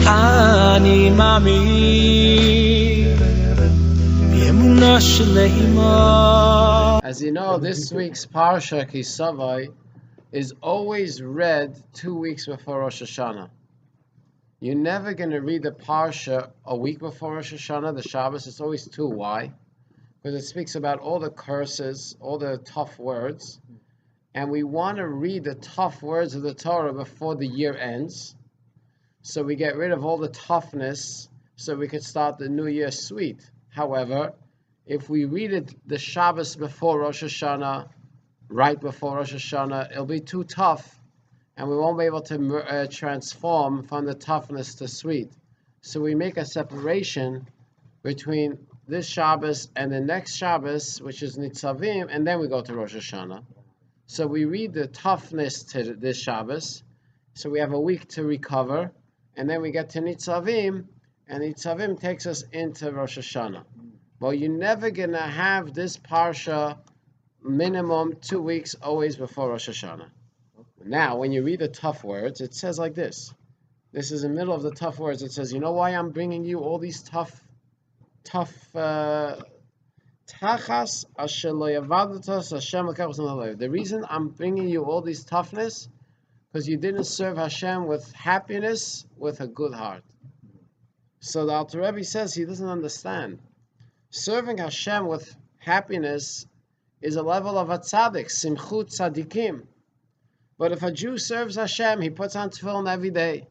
אני מאמין באמונה שלמה. As you know, this week's Parsha Kisavai is always read 2 weeks before Rosh Hashanah. You're never going to read the Parsha a week before Rosh Hashanah, the Shabbos. It's always 2. Why? Because it speaks about all the curses, all the tough words. And we want to read the tough words of the Torah before the year ends. So we get rid of all the toughness so we could start the new year sweet. However, if we read it the Shabbos before Rosh Hashanah, right before Rosh Hashanah, it'll be too tough and we won't be able to transform from the toughness to sweet. So we make a separation between this Shabbos and the next Shabbos, which is Nitzavim, and then we go to Rosh Hashanah. So we read the toughness to this Shabbos, so we have a week to recover, and then we get to Nitzavim, and Nitzavim takes us into Rosh Hashanah. Well, you're never going to have this Parsha minimum 2 weeks always before Rosh Hashanah. Now, when you read the tough words, it says like this. This is in the middle of the tough words. It says, you know why I'm bringing you all these tough tachas asher lo yavadotas Hashem lekachos nalev. The reason I'm bringing you all these toughness, because you didn't serve Hashem with happiness, with a good heart. So the Alter Rebbe says he doesn't understand. Serving Hashem with happiness is a level of a tzaddik, simchut tzaddikim. But if a Jew serves Hashem, he puts on tefillin every day.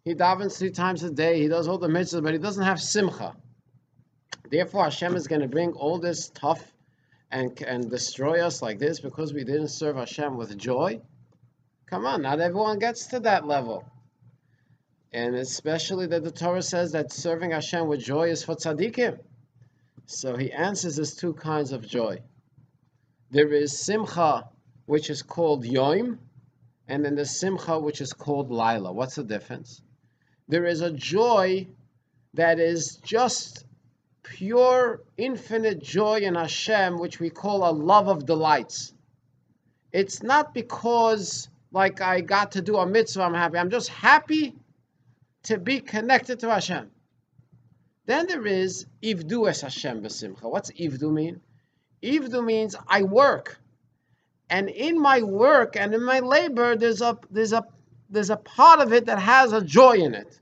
He davens 3 times a day. He does all the mitzvahs, but he doesn't have simcha. Therefore, Hashem is going to bring all this tough and destroy us like this because we didn't serve Hashem with joy. Come on, not everyone gets to that level. And especially that the Torah says that serving Hashem with joy is for tzaddikim. So he answers there's 2 kinds of joy. There is simcha, which is called yom, and then there's simcha, which is called laila. What's the difference? There is a joy that is just pure, infinite joy in Hashem, which we call a love of delights. It's not because, like, I got to do a mitzvah, I'm happy. I'm just happy to be connected to Hashem. Then there is Ivdu es Hashem b'simcha. What's Ivdu mean? Ivdu means I work. And in my work and in my labor, there's a part of it that has a joy in it.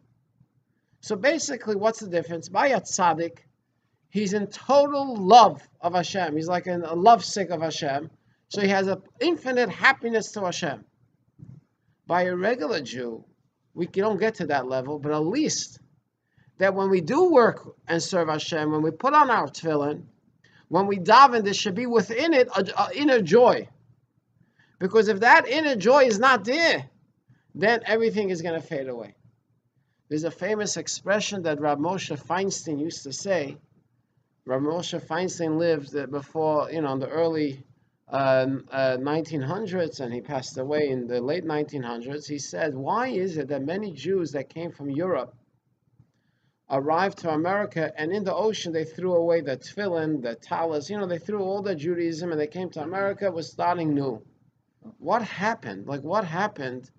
So basically, what's the difference? By a tzaddik, he's in total love of Hashem. He's like a lovesick of Hashem. So he has an infinite happiness to Hashem. By a regular Jew, we don't get to that level, but at least that when we do work and serve Hashem, when we put on our tefillin, when we daven, there should be within it an inner joy. Because if that inner joy is not there, then everything is going to fade away. There's a famous expression that Rav Moshe Feinstein used to say. Rav Moshe Feinstein lived before, in the early 1900s, and he passed away in the late 1900s. He said, why is it that many Jews that came from Europe arrived to America, and in the ocean they threw away the tefillin, the talis, they threw all their Judaism, and they came to America, was starting new. What happened? What happened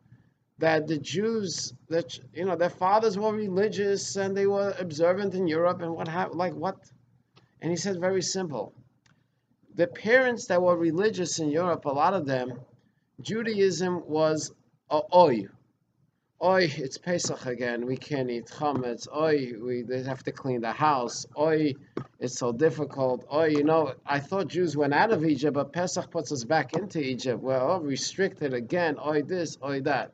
that the Jews, that their fathers were religious and they were observant in Europe, and what happened? What? And he said, very simple. The parents that were religious in Europe, a lot of them, Judaism was oy. Oy, it's Pesach again. We can't eat chametz. Oy, they have to clean the house. Oy, it's so difficult. Oy, I thought Jews went out of Egypt, but Pesach puts us back into Egypt. We're all restricted again. Oy this, oy that.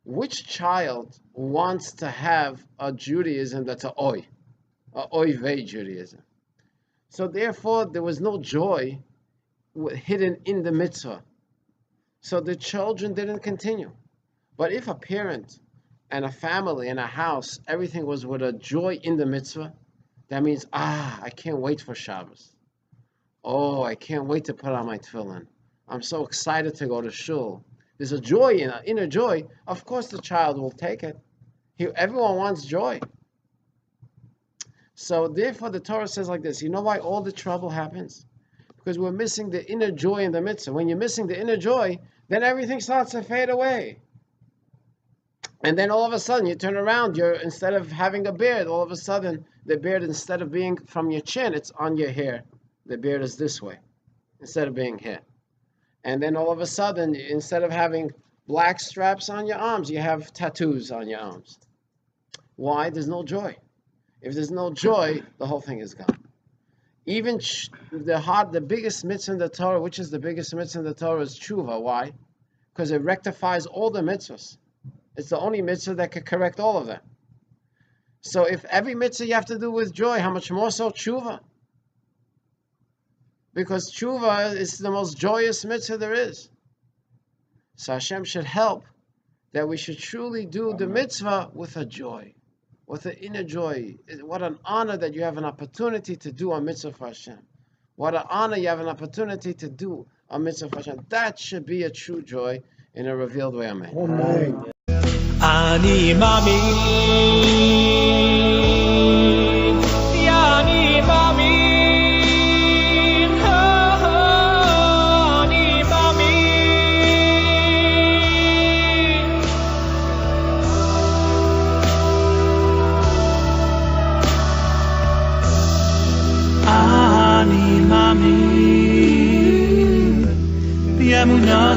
Which child wants to have a Judaism that's a oy vey Judaism? So therefore, there was no joy hidden in the mitzvah. So the children didn't continue. But if a parent and a family and a house, everything was with a joy in the mitzvah, that means, I can't wait for Shabbos. Oh, I can't wait to put on my tefillin. I'm so excited to go to shul. There's a joy, inner joy. Of course the child will take it. Everyone wants joy. So therefore the Torah says like this. You know why all the trouble happens? Because we're missing the inner joy in the mitzvah. When you're missing the inner joy, then everything starts to fade away. And then all of a sudden you turn around, instead of having a beard, all of a sudden the beard, instead of being from your chin, it's on your hair. The beard is this way instead of being here. And then all of a sudden, instead of having black straps on your arms, you have tattoos on your arms. Why? There's no joy. If there's no joy, the whole thing is gone. Even the biggest mitzvah in the Torah, which is the biggest mitzvah in the Torah, is tshuva. Why? Because it rectifies all the mitzvahs. It's the only mitzvah that can correct all of them. So if every mitzvah you have to do with joy, how much more so tshuva? Because tshuva is the most joyous mitzvah there is. So Hashem should help that we should truly do the mitzvah with a joy, with an inner joy. What an honor that you have an opportunity to do a mitzvah for Hashem. What an honor you have an opportunity to do a mitzvah for Hashem. That should be a true joy in a revealed way. Amen. Amen. אני מאמין, אני מאמין, אני מאמין. אני מאמין באמונה